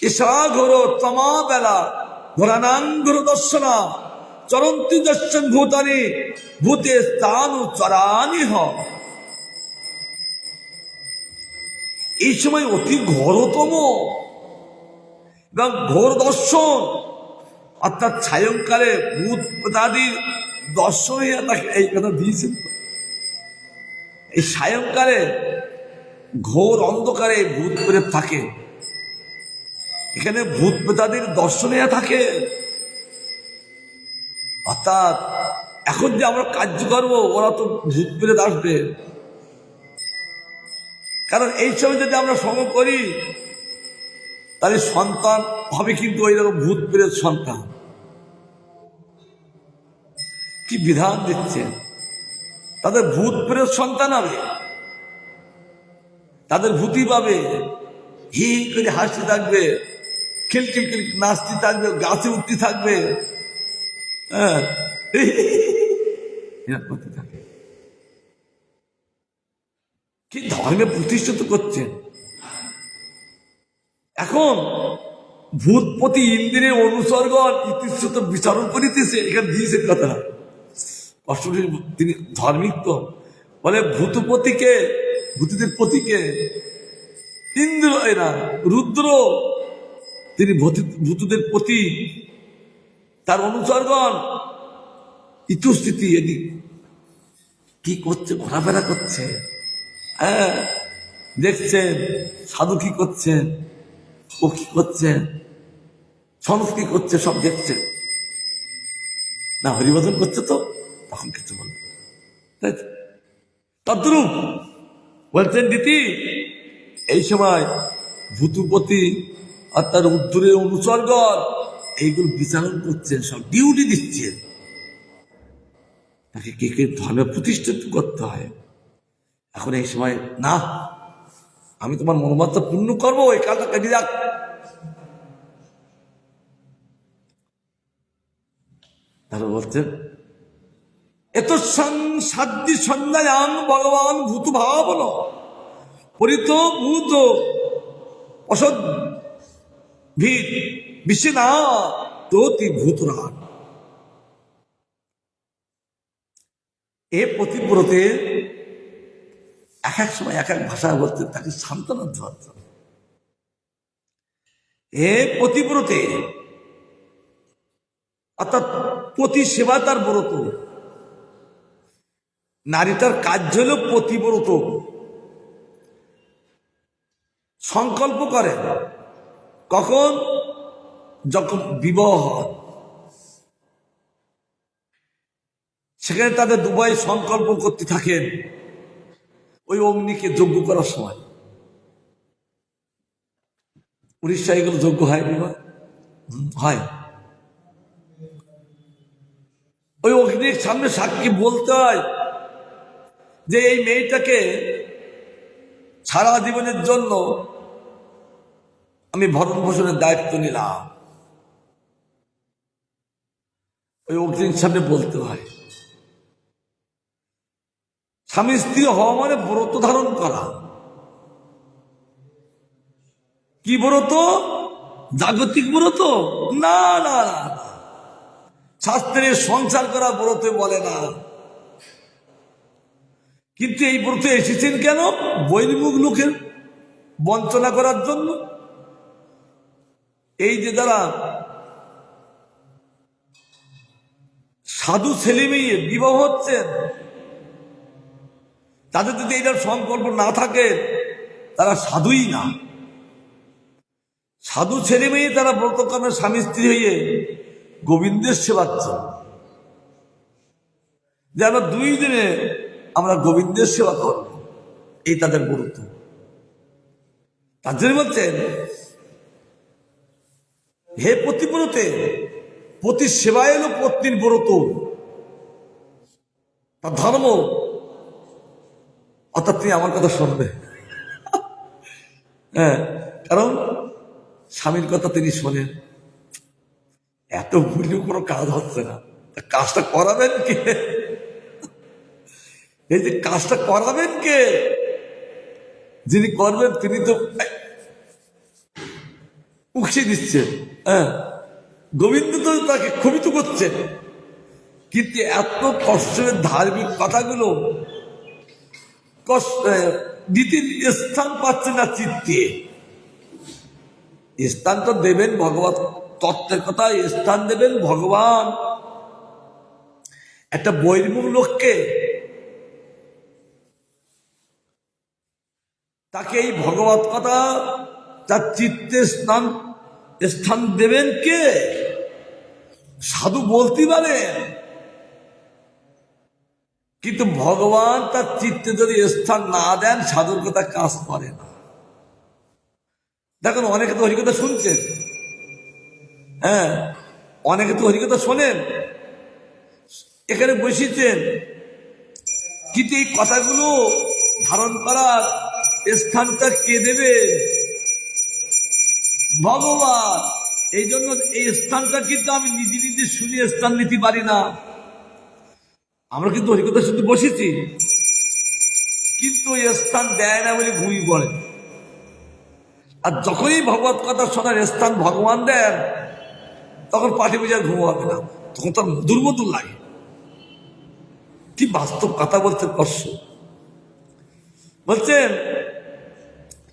ঈশা ঘোর তমা বেলা ঘোরানাঙ্গুর দর্শনা চরন্তি দর্শন ভূতানি ভূতে স্থান চরানি হ। এই সময় অতি ঘোরতম এবং ঘোর দর্শন, অর্থাৎ সায়ংকালে ভূত প্রেতাদির দর্শন হইয়া তাকে এই কথা দিয়েছেন। এই সায়ংকালে ঘোর অন্ধকারে ভূত প্রেত থাকে, এখানে ভূত প্রেতাদের দর্শনে থাকে। অর্থাৎ এখন যে আমরা কার্য করবো, ওরা তো ভূত প্রেত আসবে। কারণ এই সময় যদি আমরা সঙ্গ করি, তাহলে সন্তান হবে কিন্তু ওই রকম ভূত প্রেত সন্তান। কি বিধান দিচ্ছে, তাদের ভূত প্রেত সন্তান হবে, তাদের ভূতি পাবে, হি করে হাসতে থাকবে, খিলখিল খিল নাচতে থাকবে, গাছে উঠতে থাকবে, হ্যাঁ করতে থাকে। কি ধর্মে প্রতিষ্ঠিত করছেন। এখন ভূতপতি ইন্দ্রের অনুসর্গণ ইতিশ্রুত বিচারণ করিতেছে, এখানে দিয়েছে কথা। অষ্টমী তিনি ধার্মিক তো বলে ভূতপতিকে, ভূতদের পতিকে ইন্দ্র এরা রুদ্র, তিনি ভূতদের পতি, তার অনুসর্গণ ইতস্থিতি এদিক কি করছে, ঘোরাফেরা করছে, হ্যাঁ দেখছেন সাধু কি করছেন, ও কি করছেন, সনস কি করছে, সব দেখছেন না, হরিভজন করছে তো তখন কিছু বলবে। তদ্রূপ বলছেন দিতি, এই সময় ভূতুপতি আর তার উত্তরের অনুসর্গ এইগুলো বিচারণ করছেন, সব ডিউটি দিচ্ছেন, তাকে কে কে ধর্মে প্রতিষ্ঠিত করতে হয়। এখন এই সময় না, আমি তোমার মনোবার্তা পূর্ণ করবো, এই কালটা কেটে যাক। তারপর বলছেন এত সাধ্যি সন্ধ্যায়ান ভগবান ভূত ভাবন পরিত ভূত অসৎ ভিত বিশ্বে না তোতি ভূতরান। এ পতিব্রতে এক এক সময় এক এক ভাষা বলতে তাকে সান্ত্বনা দেওয়ার জন্য। এ পতিব্রতে অর্থাৎ পতি সেবা তার ব্রত, নারীটার কাজ হল পতিব্রত, সংকল্প করে কখন, যখন বিবাহ হয়, সেখানে তাদের দুবাই সংকল্প করতে থাকেন ওই অগ্নিকে যজ্ঞ করার সময়। উড়িষ্যায় এগুলো যজ্ঞ হয়, বিবাহ হয়, ওই অগ্নির সামনে সাক্ষী বলতে হয় যে এই মেয়েটাকে সারা জীবনের জন্য আমি ভরণ পোষণের দায়িত্ব নিলাম। ওই অগ্নির সামনে বলতে হয়। স্বামী স্ত্রী হওয়া মানে ব্রত ধারণ করা। কি ব্রত? জাগতিক ব্রত না, না না, শাস্ত্রের সংসার করা ব্রত বলে না। কিন্তু এই ব্রত এসেছেন কেন? বহির্মুখ লোকের বঞ্চনা করার জন্য। এই যে যারা সাধু ছেলে মেয়ে বিবাহ হচ্ছেন, তাদের যদি এটার সংকল্প না থাকে তারা সাধুই না। সাধু ছেলে মেয়ে তারা ব্রতকর্মে স্বামী স্ত্রী হয়ে গোবিন্দের সেবার জন্য, যে আমরা 2 দিনে আমরা গোবিন্দের সেবা করব, এই তাদের ব্রত। তার জন্য বলছেন হে পতিব্রতে, পতির সেবা এলো পত্নীর ব্রত, তার ধর্ম। অর্থাৎ তুমি আমার কথা শুনবে, হ্যাঁ, কারণ স্বামীর কথা তিনি শোনেন। এত ভুলেও কোনো কাজ হচ্ছে না, কাজটা করাবেন কে? এই যে কাজটা করাবেন কে, যিনি করবেন তিনি তো উকসে দিচ্ছেন, হ্যাঁ, গোবিন্দ তো তাকে ক্ষোভিত করছেন। কিন্তু এত কষ্টের ধার্মিক কথাগুলো নীতির স্থান পাচ্ছে না চিত্তে। স্থান তো দেবেন ভগবান, তত্ত্বের কথা স্থান দেবেন ভগবান। একটা বহির্মুখ লোককে তাকে এই ভগবত কথা তার চিত্তে স্থান দেবেন কে? সাধু বলতে পারেন, কিন্তু ভগবান তার চিত্তে যদি স্থান না দেন সাধুর কথা কাজ করে না। দেখুন, অনেকে তো হরিকথা শুনছেন, হ্যাঁ, অনেকে তো হরিকথা শোনেন, এখানে বসেছেন, কিন্তু এই কথাগুলো ধারণ করার স্থানটা কে দেবে? ভগবান। এই জন্য এই স্থানটা কিন্তু আমি নিজে নিজে শুনে স্থান নিতে পারি না। আমরা কিন্তু হরিকথা শুনতে বসেছি, কিন্তু এই স্থান দেয় না বলে ঘুমিয়ে পড়ে। আর যখনই ভগবত কথা শোনার স্থান ভগবান দেন, তখন পাটি বুঝার ঘুম হবে না, তখন তার মধুর মধুর লাগে। কি বাস্তব কথা বলতে কষ্ট। বলছেন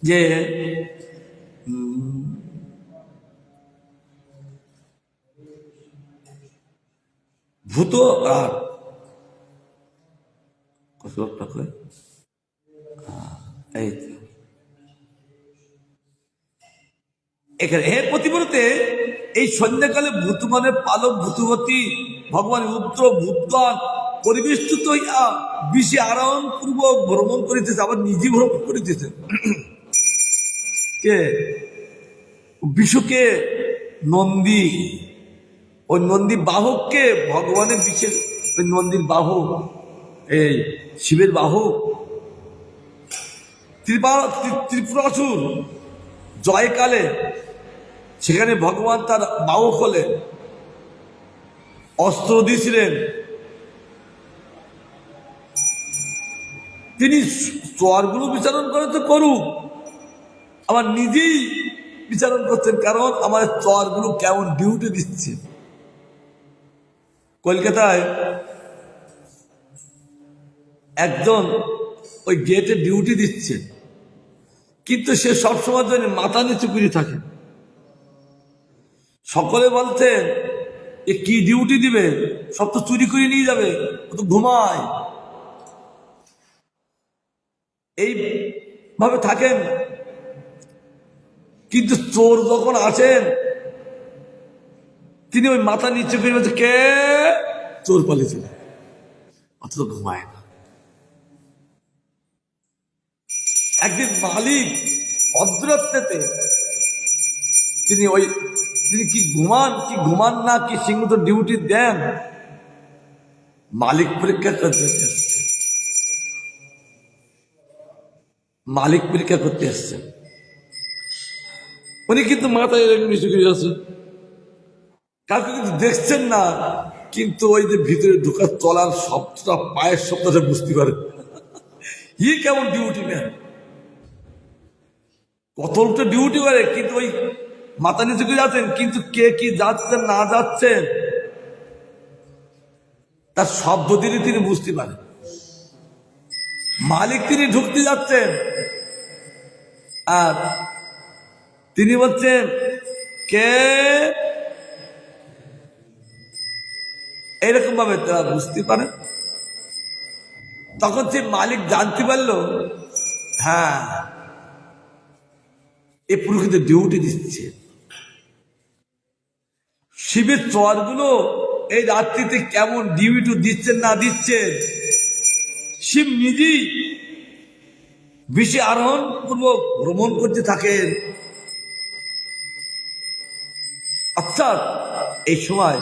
যে ভূত আর এই এখানে হে প্রতিব্রতে, এই সন্ধ্যাকালে ভূত মানে পালক ভূতবতী ভগবান রুদ্র ভূতগণ পরিবেষ্টিত হইয়া বিষে আরোহণ পূর্বক ভ্রমণ করিতেছে, আবার নিজে ভ্রমণ করিতেছে। কে? বিশুকে নন্দী, ওই নন্দী বাহককে ভগবানের বিশেষ, ওই নন্দীর বাহক, এই শিবের বাহক ত্রিপুরাসুর জয়কালে সেখানে ভগবান তার বাহক হলেন, অস্ত্র দিয়েছিলেন। তিনি চরগুলো বিচারণ করে তো করুক, আবার নিজেই বিচারণ করতেন, কারণ আমার চরগুলো কেমন ডিউটি দিচ্ছে। কলকাতায় একজন ওই গেটে ডিউটি দিচ্ছে, কিন্তু সে সবসময় জন্য মাথা নিচু করে থাকে। সকলে বলতেন এ কি ডিউটি দিবে, সব তো চুরি করে নিয়ে যাবে, ও তো ঘুমায়। এইভাবে থাকেন, কিন্তু চোর যখন আসেন তিনি ওই মাথা নিচু করে বলছে, কে? চোর পালিয়েছিল, অথচ ঘুমায় না। একদিন মালিক ভদ্রত্বেতে তিনি কি ঘুমান না কি সিংহ ডিউটি দেন, মালিক পরীক্ষা করতে এসছে। মালিক পরীক্ষা করতে এসছেন, উনি কিন্তু মাথায় এরকম নিচু করে আছে, কাউকে কিন্তু দেখছেন না, কিন্তু ওই যে ভিতরে ঢোকার চলার শব্দটা, পায়ের শব্দটা বুঝতে পারে। ই কেমন ডিউটি নেন, কত লোকটা ডিউটি করে, কিন্তু ওই মাথা নিচু করে যাচ্ছেন, কিন্তু কে কি যাচ্ছেন না যাচ্ছেন তার শব্দ দিলে তিনি বুঝতে পারেন। মালিক তিনি ঢুকতে যাচ্ছেন, আর তিনি বলছেন কে, এরকম ভাবে তারা বুঝতে পারে। তখন সে মালিক জানতে পারল, হ্যাঁ এ পুরোহিত ডিউটি দিচ্ছে। শিবের চরগুলো এই রাত্রিতে কেমন ডিউটি দিচ্ছেন না দিচ্ছেন, শিব নিজেই বিষে আরোহণ পূর্বক ভ্রমণ করতে থাকেন। আচ্ছা, এই সময়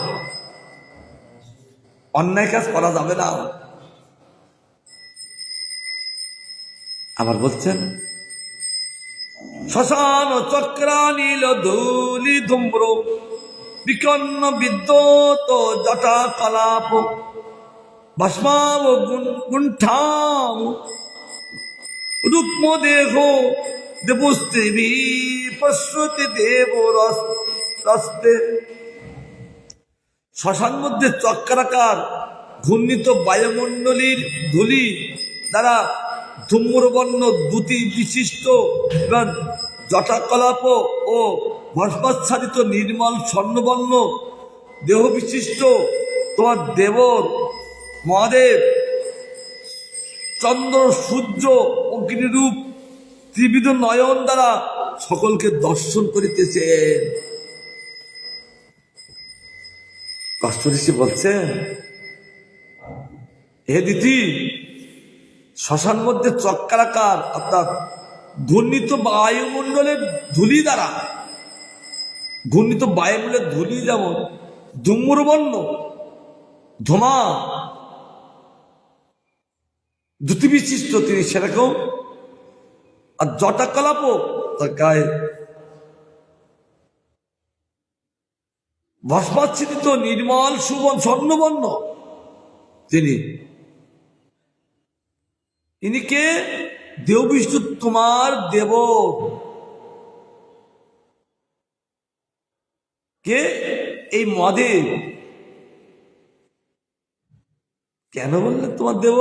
অন্যায় কাজ করা যাবে না। আবার বলছেন, শ্মশান চক্রানীল ধূলি ধুম্র বিকন্ন বিদ্যুৎ জটা কলাপ ভস্মাব গুণ্ঠাম রুক্ম দেহ দেবস্ত্রী প্রসূতি দেব রস্তে। শ্মশান মধ্যে চক্রাকার ঘূর্ণিত বায়ুমণ্ডলীর ধূলি দ্বারা ধূম্রবর্ণ দ্যুতি বিশিষ্ট এবং জটাকলাপ ও ভস্মাচ্ছাদিত নির্মল স্বর্ণবর্ণ দেহ বিশিষ্ট তোমার দেবর মহাদেব চন্দ্র সূর্য অগ্নিরূপ ত্রিবিধ নয়ন দ্বারা সকলকে দর্শন করিতেছেন। কষ্ট ঋষি বলছেন, হে দিতি, শ্মশান মধ্যে চক্রাকার অর্থাৎ ঘূর্ণিত বায়ুমণ্ডলের ধূলি দ্বারা, ঘূর্ণিত বায়ুমণ্ডলের ধূলি যেমন ধূম্রবর্ণ ধোঁয়া দ্যুতি বিশিষ্ট তিনি সেরকম, আর জটাকলাপও তার গায়ে ভস্মাচ্ছাদিত নির্মল সুবর্ণ স্বর্ণবর্ণ তিনি। ইনি কে? দেব বিষ্ণু তোমার দেব। কে? এই মহাদেব। কেন বললেন তোমার দেব?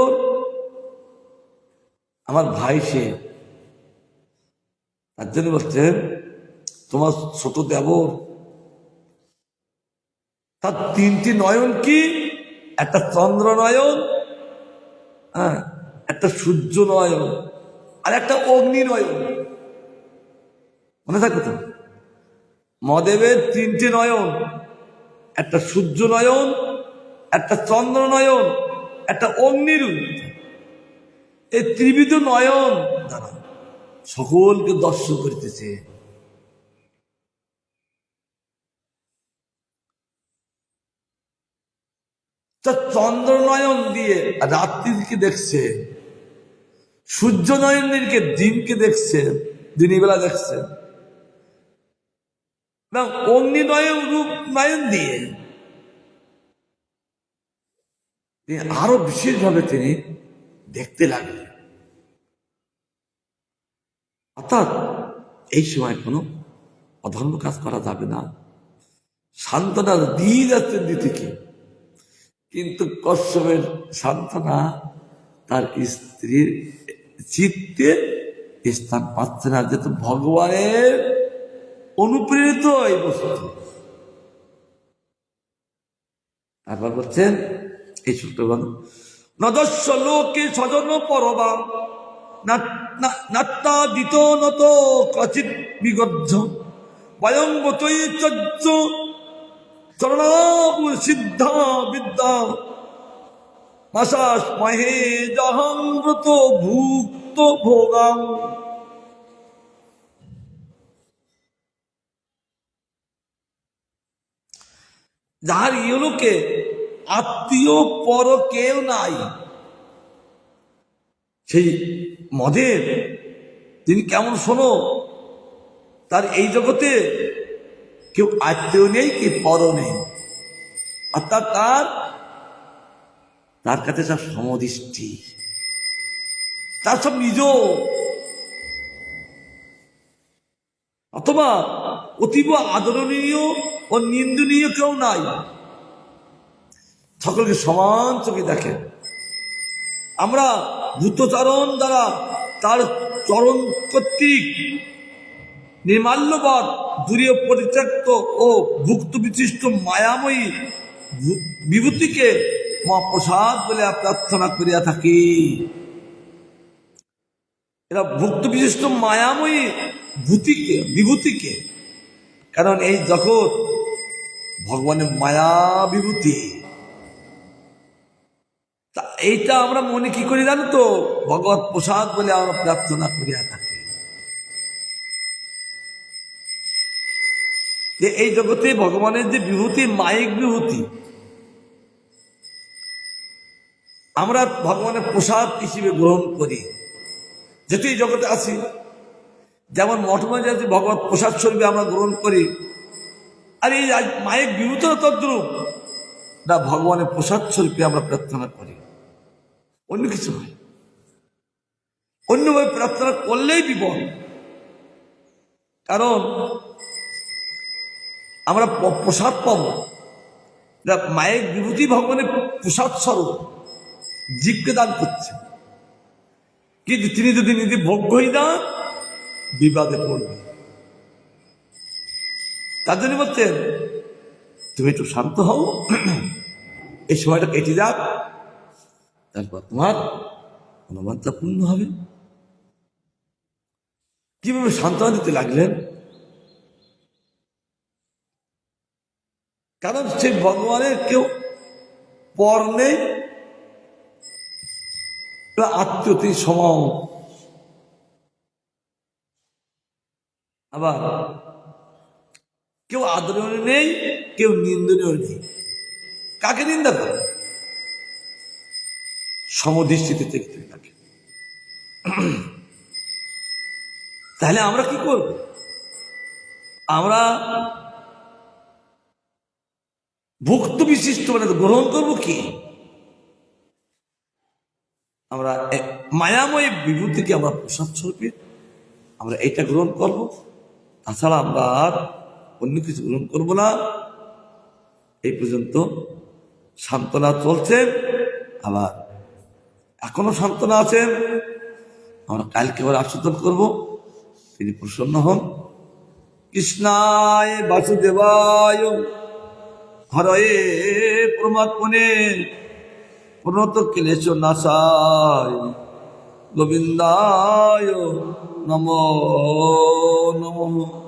আমার ভাই সে, তার জন্য বলছেন তোমার ছোট দেবর। তার তিনটি নয়ন কি? একটা চন্দ্র নয়ন, হ্যাঁ, একটা সূর্য নয়ন, আর একটা অগ্নি নয়ন। মনে থাকো তো, মহাদেবের তিনটি নয়ন, একটা সূর্য নয়ন, একটা চন্দ্র নয়ন, একটা অগ্নিরূপ। এই ত্রিবিধ নয়ন দ্বারা সকলকে দর্শন করিতেছে। চন্দ্র নয়ন দিয়ে রাত্রিকে দেখছে, সূর্য নয়ন দিকে দিনকে দেখছে, দিনের বেলা দেখছে, এবং অগ্নি নয়ন রূপ নয়ন দিয়ে আরো বিশেষভাবে তিনি দেখতে লাগলেন। অর্থাৎ এই সময় কোনো অধর্ম কাজ করা যাবে না, সান্ত্বনা দিয়ে যাচ্ছেন দিতিকে। কিন্তু কশ্যপের সান্ত্বনা তার স্ত্রীর চিত্তে স্থান পাচ্ছে না, যেহেতু ভগবানের অনুপ্রেরিত এই বস্তু। তারপর বলছেন এই ছোট্ট গান, নদস্য লোকে স্বজন পরবা নাত্তা দিত নত কচিত বিগদ্ধ বয়ঙ্গতৈ চজ্জ চরণাবু সিদ্ধা বিদ্যা মাসাস মহে জহংব্রত ভুক্ত ভোগাং। যাহার ইহলোকে আত্মীয় পর কেউ নাই, সেই মদের তিনি কেমন শোনো, তার এই জগতে কেউ আত্মীয় নেই, কি পর নেই, অর্থাৎ তার কাছে সব সমদৃষ্টি, তার সব নিজ, অথবা অতীব আদরণীয় ও নিন্দনীয় কেউ নাই, সকলকে সমান চোখে দেখেন। আমরা ভূতচারণ দ্বারা তার চরণ কর্তৃক নির্মাল্যবাদ দূরীয় পরিত্যক্ত ও ভুক্ত বিশিষ্ট মায়াময়ী বিভূতিকে মহাপ্রসাদ বলে প্রার্থনা করিয়া থাকি। এরা ভুক্ত বিশিষ্ট মায়াময়ী বিভূতিকে, কারণ এই জগৎ ভগবানের মায়া বিভূতি। তা এইটা আমরা মনে কি করি জানো তো, ভগবত প্রসাদ বলে আমরা প্রার্থনা করিয়া থাকি। যে এই জগতে ভগবানের যে বিভূতি, মায়িক বিভূতি, আমরা ভগবানের প্রসাদ হিসেবে গ্রহণ করি, যেহেতু এই জগতে আছি। যেমন মঠময় যাতে ভগবত প্রসাদ স্বরূপে আমরা গ্রহণ করি, আর এই মায়িক বিভূত তদ্রূপ না, ভগবানের প্রসাদ স্বরূপে আমরা প্রার্থনা করি, অন্য কিছু নয়। অন্যভাবে প্রার্থনা করলেই বিপদ, কারণ আমরা প্রসাদ পাবো, মায়ের বিভূতি ভগবানের প্রসাদ স্বরূপ জীবকে দান করছে, কিন্তু তিনি যদি নিজে ভোগ্যই দান, বিবাদে পড়বে। তার জন্য বলছেন তুমি একটু শান্ত হও, এই সময়টা কেটে যাক, তারপর তোমার অনুমানটা পূর্ণ হবে। কিভাবে সান্ত্বনা দিতে লাগলেন? কারণ সেই ভগবানের কেউ পর নেই, আত্মীয়তি সম, আবার কেউ আদরণীয় নেই, কেউ নিন্দনীয় নেই। কাকে নিন্দা করে? সমদৃষ্টিতে দেখতে থাকে। তাহলে আমরা কি করব? আমরা ভুক্ত বিশিষ্ট মানে গ্রহণ করব কি? আমরা মায়াময় বিভূতিকে আমরা প্রসাদ স্বরূপে আমরা এটা গ্রহণ করব, তাছাড়া আমরা আর অন্য কিছু গ্রহণ করব না। এই পর্যন্ত সান্ত্বনা চলছে, আবার এখনো সান্ত্বনা আছেন। আমরা কালকে আবার আস্বাদন করব, তিনি প্রসন্ন হন। কৃষ্ণায় বাসুদেবায় হরয়ে পরমাত্মনে প্রণত ক্লেশ নাশায় গোবিন্দায় নমো নমঃ।